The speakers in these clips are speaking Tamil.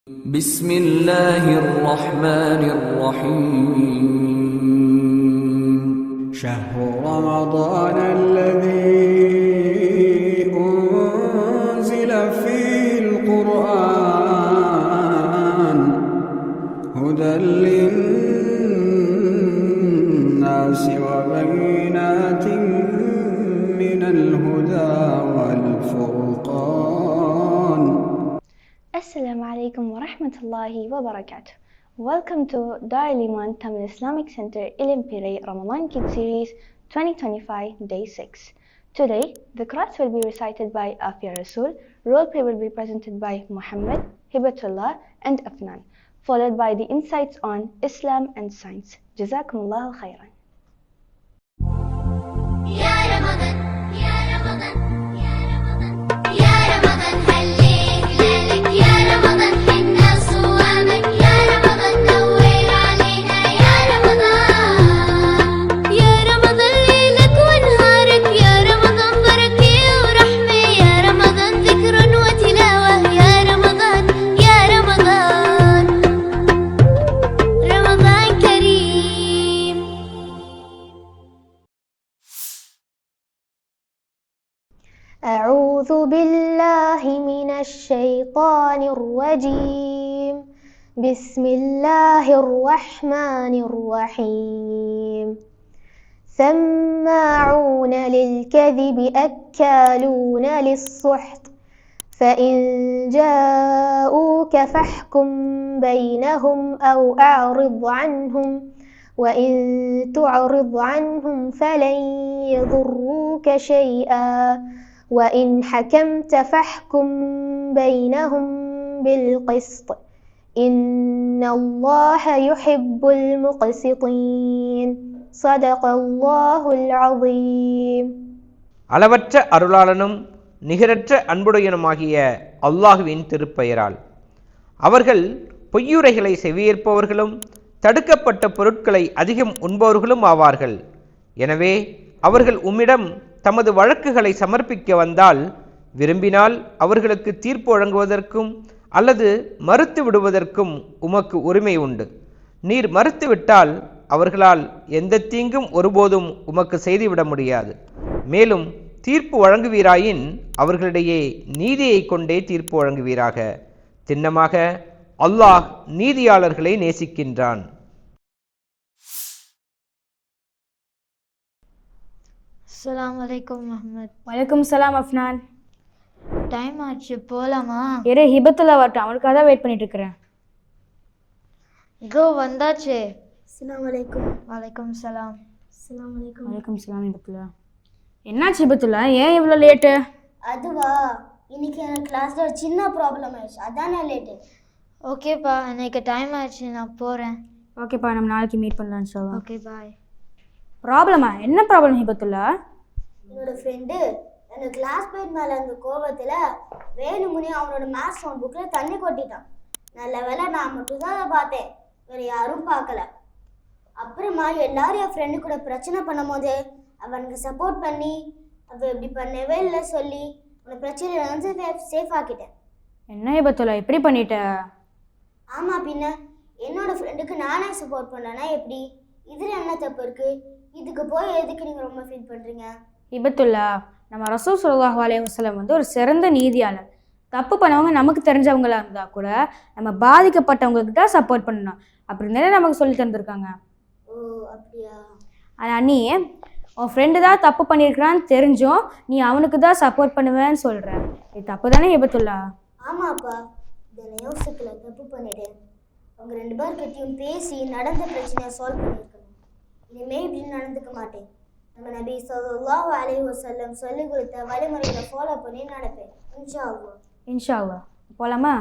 بسم الله الرحمن الرحيم شهر رمضان الذي أنزل فيه القرآن هدى للناس وبينات من الهدى والفرقان. Assalamu alaikum wa rahmatullahi wa barakatuh. Welcome to Darul Iman Tamil Islamic Center Ilimpirai Ramadan Kids Series 2025 Day 6. Today, the Qur'an will be recited by Afia Rasul, role play will be presented by Muhammad, Hibatullah and Afnan, followed by the insights on Islam and science. Jazakumullahu khairan. يا رمضان يا رمضان يا رمضان يا رمضان هليه هلالك يا رمضان حنا صوامك يا رمضان نور علينا يا رمضان يا رمضان ليلك ونهارك يا رمضان بركة ورحمة يا رمضان ذكر وتلاوة يا رمضان يا رمضان رمضان كريم. أعوذ بالله من الشيطان الرجيم. بسم الله الرحمن الرحيم. سماعون للكذب أكالون للسحت فإن جاءوك فاحكم بينهم أو أعرض عنهم وإن تعرض عنهم فلن يضروك شيئا وإن حكمت فاحكم بينهم بالقسط إن الله يحب المقسطين. صدق الله العظيم. அளவற்ற அருளாளனும் நிகரற்ற அன்புடையனுமாகிய அல்லாஹுவின் திருப்பெயரால். அவர்கள் பொய்யுரைகளை செவியேற்பவர்களும் தடுக்கப்பட்ட பொருட்களை அதிகம் உண்பவர்களும் ஆவார்கள். எனவே அவர்கள் உம்மிடம் தமது வழக்குகளை சமர்ப்பிக்க வந்தால் விரும்பினால் அவர்களுக்கு தீர்ப்பு வழங்குவதற்கும் அல்லது மறுத்து விடுவதற்கும் உமக்கு உரிமை உண்டு. நீர் மறுத்துவிட்டால் அவர்களால் எந்த தீங்கும் ஒருபோதும் உமக்கு செய்துவிட முடியாது. மேலும் தீர்ப்பு வழங்குவீராயின் அவர்களிடையே நீதியை கொண்டே தீர்ப்பு வழங்குவீராக. திண்ணமாக அல்லாஹ் நீதியாளர்களை நேசிக்கின்றான். அஸ்ஸலாமு அலைக்கும் முஹம்மத். வலைக்கும் சலாம் அஃப்னான். டைம் ஆச்சு, போகலாமா? இரு ஹிபத்துல்லா வரட்டும், அவனுக்காக தான் வெயிட் பண்ணிட்டு இருக்கிறேன். இதோ வந்தாச்சு. அஸ்ஸலாமு அலைக்கும். வலைக்கும் சலாம். அஸ்ஸலாமு அலைக்கும். வலைக்கும் சலாம் ஹிபத்துல்லா. என்னாச்சு ஹிபத்துல்லா, ஏன் இவ்வளோ லேட்டு? அதுவா, இன்னைக்கு எனக்கு கிளாஸ்ல ஒரு சின்ன ப்ராப்ளம் ஆயிடுச்சு, அதானே லேட்டு. ஓகேப்பா, எனக்கு டைம் ஆயிடுச்சு, நான் போகிறேன். ஓகேப்பா, நம்ம நாளைக்கு மீட் பண்ணலாம் இன்ஷா அல்லாஹ். Okay bye. ப்ராப்ளமா? என்ன ப்ராப்ளம் ஹிபத்துல்லா? என்னோட ஃப்ரெண்டு எனக்கு கிளாஸ்மேட் மேலே அந்த கோபத்தில் வேணுமுனே அவனோட மேத்ஸ் நோட் புக்கில் தண்ணி கொட்டிட்டான். நல்ல வேளை நான் மட்டும் தான் அதை பார்த்தேன், வேறு யாரும் பார்க்கல. அப்புறமா எல்லாரும் என் ஃப்ரெண்டு கூட பிரச்சனை பண்ணும் போது அவனுக்கு சப்போர்ட் பண்ணி அவள் இப்படி பண்ணவே இல்லை சொல்லி அவனை பிரச்சனையில் வந்து சேஃப் ஆக்கிட்டேன். என்ன ஹிபத்துல்லா இப்படி பண்ணிட்ட? ஆமாம், பின்ன என்னோட ஃப்ரெண்டுக்கு நானே சப்போர்ட் பண்ணேன்னா எப்படி? இதில் என்ன தப்பு இருக்குது? இதுக்கு போய் எதுக்கு நீங்கள் ரொம்ப ஃபீல் பண்ணுறீங்க? ஹிபத்துல்லா, நம்ம ரசூல் ஸல்லல்லாஹு அலைஹி வஸல்லம் வந்து ஒரு சிறந்த நீதியாளர். தப்பு பண்ணவங்க நமக்கு தெரிஞ்சவங்களா இருந்தால் கூட நம்ம பாதிக்கப்பட்டவங்களுக்கு தான் சப்போர்ட் பண்ணணும் அப்படின்னு நமக்கு சொல்லி தந்துருக்காங்க. ஓ அப்படியா? ஆனால் நீ உன் ஃப்ரெண்டு தான் தப்பு பண்ணியிருக்கிறான்னு தெரிஞ்சும் நீ அவனுக்கு தான் சப்போர்ட் பண்ணுவேன்னு சொல்கிற. இது தப்பு தானே ஹிபத்துல்லா? ஆமாப்பா, இதை யோசிக்கல, தப்பு பண்ணிட்டேன். அவங்க 2 பேர்கிட்டையும் பேசி நடந்த பிரச்சனையை சால்வ் பண்ணியிருக்கணும். இனிமேல் இப்படி நடந்துக்க மாட்டேன். நம்ம நபி ஸல்லல்லாஹு அலைஹி வஸல்லம் சொல்லிக் கொடுத்த வழிமுறைகளை ஃபாலோ பண்ணி நடப்பேன் இன்ஷா அல்லாஹ். இன்ஷா அல்லாஹ். போகலாமா?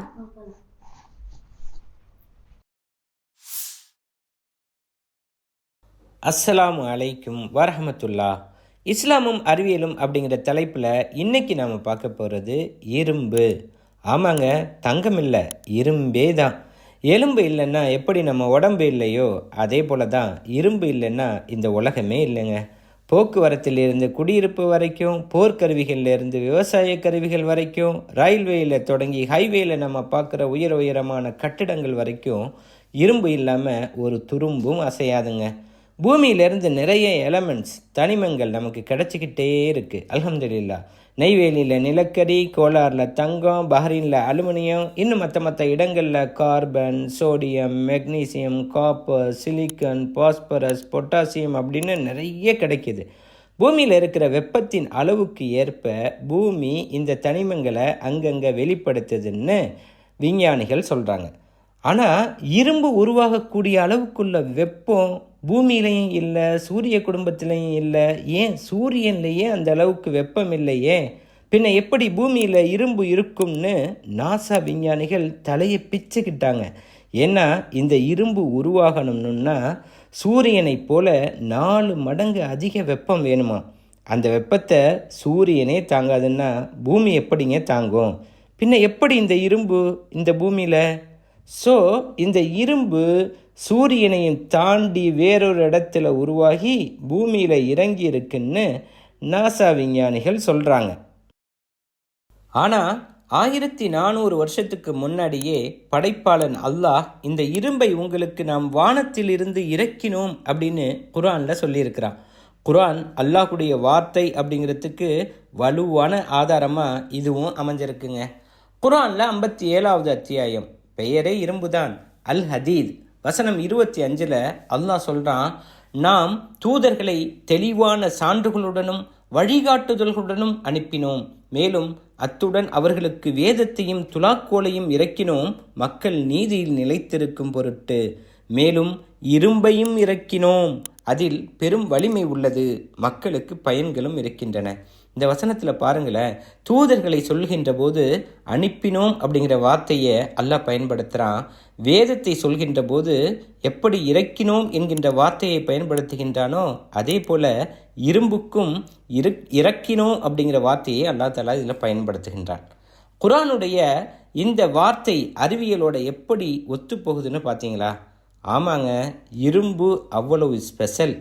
அஸ்ஸலாமு அலைக்கும் வரஹமத்துல்லா. இஸ்லாமும் அறிவியலும் அப்படிங்கிற தலைப்பில் இன்னைக்கு நாம் பார்க்க போகிறது இரும்பு. ஆமாங்க, தங்கம் இல்லை, இரும்பே தான். எலும்பு இல்லைன்னா எப்படி நம்ம உடம்பு இல்லையோ அதே போல தான் இரும்பு இல்லைன்னா இந்த உலகமே இல்லைங்க. போக்குவரத்திலிருந்து குடியிருப்பு வரைக்கும், போர்க்கருவிகள்லேருந்து விவசாய கருவிகள் வரைக்கும், ரயில்வேயில் தொடங்கி ஹைவேயில் நம்ம பார்க்குற உயரமான கட்டிடங்கள் வரைக்கும் இரும்பு இல்லாமல் ஒரு துரும்பும் அசையாதுங்க. பூமியிலேருந்து நிறைய எலமெண்ட்ஸ், தனிமங்கள் நமக்கு கிடச்சிக்கிட்டே இருக்குது. அல்ஹம்துலில்லாஹ். நெய்வேலியில் நிலக்கரி, கோலாரில் தங்கம், பஹ்ரைனில் அலுமினியம், இன்னும் மற்ற இடங்களில் carbon, sodium, magnesium, copper, silicon, phosphorus, potassium அப்படின்னு நிறைய கிடைக்கிது. பூமியில் இருக்கிற வெப்பத்தின் அளவுக்கு ஏற்ப பூமி இந்த தனிமங்களை அங்கங்கே வெளிப்படுத்துதுன்னு விஞ்ஞானிகள் சொல்கிறாங்க. ஆனால் இரும்பு உருவாகக்கூடிய அளவுக்குள்ள வெப்பம் பூமியிலையும் இல்லை, சூரிய குடும்பத்திலையும் இல்லை, ஏன் சூரியன்லேயே அந்த அளவுக்கு வெப்பம் இல்லையே, பின்ன எப்படி பூமியில் இரும்பு இருக்கும்னு நாசா விஞ்ஞானிகள் தலையை பிச்சுக்கிட்டாங்க. ஏன்னா இந்த இரும்பு உருவாகணும்னா சூரியனை போல 4 மடங்கு அதிக வெப்பம் வேணுமா. அந்த வெப்பத்தை சூரியனே தாங்காதுன்னா பூமி எப்படிங்க தாங்கும்? பின்ன எப்படி இந்த இரும்பு இந்த பூமியில்? ஸோ இந்த இரும்பு சூரியனையும் தாண்டி வேறொரு இடத்துல உருவாகி பூமியில் இறங்கி இருக்குன்னு நாசா விஞ்ஞானிகள் சொல்கிறாங்க. ஆனால் 1400 வருஷத்துக்கு முன்னாடியே படைப்பாளன் அல்லாஹ் இந்த இரும்பை உங்களுக்கு நாம் வானத்திலிருந்து இறக்கினோம் அப்படின்னு குர்ஆனில் சொல்லியிருக்கிறான். குர்ஆன் அல்லாஹுடைய வார்த்தை அப்படிங்கிறதுக்கு வலுவான ஆதாரமாக இதுவும் அமைஞ்சிருக்குங்க. குர்ஆனில் 57வது அத்தியாயம், பெயரே இரும்புதான், அல் ஹதீத், வசனம் 25 அல்லாஹ் சொல்கிறான், நாம் தூதர்களை தெளிவான சான்றுகளுடனும் வழிகாட்டுதல்களுடனும் அனுப்பினோம். மேலும் அத்துடன் அவர்களுக்கு வேதத்தையும் துலாக்கோலையும் இறக்கினோம், மக்கள் நீதியில் நிலைத்திருக்கும் பொருட்டு. மேலும் இரும்பையும் இறக்கினோம், அதில் பெரும் வலிமை உள்ளது, மக்களுக்கு பயன்களும் இருக்கின்றன. இந்த வசனத்தில் பாருங்களேன், தூதர்களை சொல்கின்ற போது அனுப்பினோம் அப்படிங்கிற வார்த்தையை அல்லாஹ் பயன்படுத்துகிறான். வேதத்தை சொல்கின்ற போது எப்படி இறக்கினோம் என்கின்ற வார்த்தையை பயன்படுத்துகின்றானோ அதே போல் இரும்புக்கும் இறக்கினோம் அப்படிங்கிற வார்த்தையை அல்லாஹ் தஆலா இதில் பயன்படுத்துகின்றான். குர்ஆனுடைய இந்த வார்த்தை அறிவியலோட எப்படி ஒத்து போகுதுன்னு பார்த்தீங்களா? ஆமாங்க, இரும்பு அவ்வளவு ஸ்பெஷல்.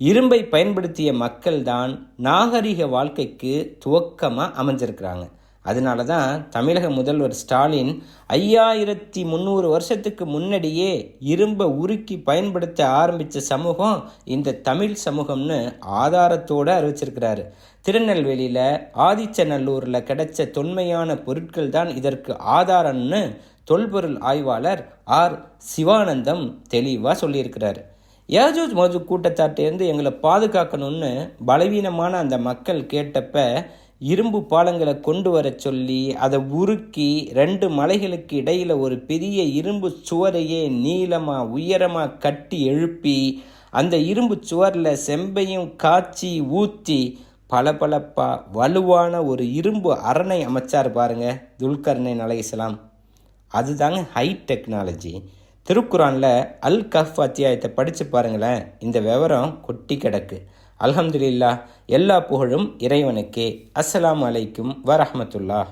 இரும்பை பயன்படுத்திய மக்கள் தான் நாகரிக வாழ்க்கைக்கு துவக்கமாக அமைஞ்சிருக்கிறாங்க. அதனால தான் தமிழக முதல்வர் ஸ்டாலின் 5300 வருஷத்துக்கு முன்னாடியே இரும்பை உருக்கி பயன்படுத்த ஆரம்பித்த சமூகம் இந்த தமிழ் சமூகம்னு ஆதாரத்தோடு அறிவிச்சிருக்கிறாரு. திருநெல்வேலியில் ஆதிச்சநல்லூரில் கிடைச்ச தொன்மையான பொருட்கள் தான் இதற்கு ஆதாரம்னு தொல்பொருள் ஆய்வாளர் ஆர் சிவானந்தம் தெளிவாக சொல்லியிருக்கிறார். யாஜூஜ் மஜூஜ் கூட்டத்தாட்டிலேருந்து எங்களை பாதுகாக்கணும்னு பலவீனமான அந்த மக்கள் கேட்டப்ப இரும்பு பாலங்களை கொண்டு வர சொல்லி அதை உருக்கி 2 மலைகளுக்கு இடையில் ஒரு பெரிய இரும்பு சுவரையே நீளமாக உயரமாக கட்டி எழுப்பி அந்த இரும்பு சுவரில் செம்பையும் காய்ச்சி ஊற்றி பளபளப்பா வலுவான ஒரு இரும்பு அரணை அமைச்சார் பாருங்க துல்கர்னைன் அலைஹிஸ்ஸலாம். அதுதாங்க ஹை டெக்னாலஜி. திருக்குரானில் அல் கஹ்ஃப் அத்தியாயத்தை படித்து பாருங்களேன், இந்த விவரம் கொட்டி கிடக்கு. அல்ஹம்துலில்லாஹ், எல்லா புகழும் இறைவனுக்கே. அஸ்ஸலாமு அலைக்கும் வரஹ்மத்துல்லாஹ்.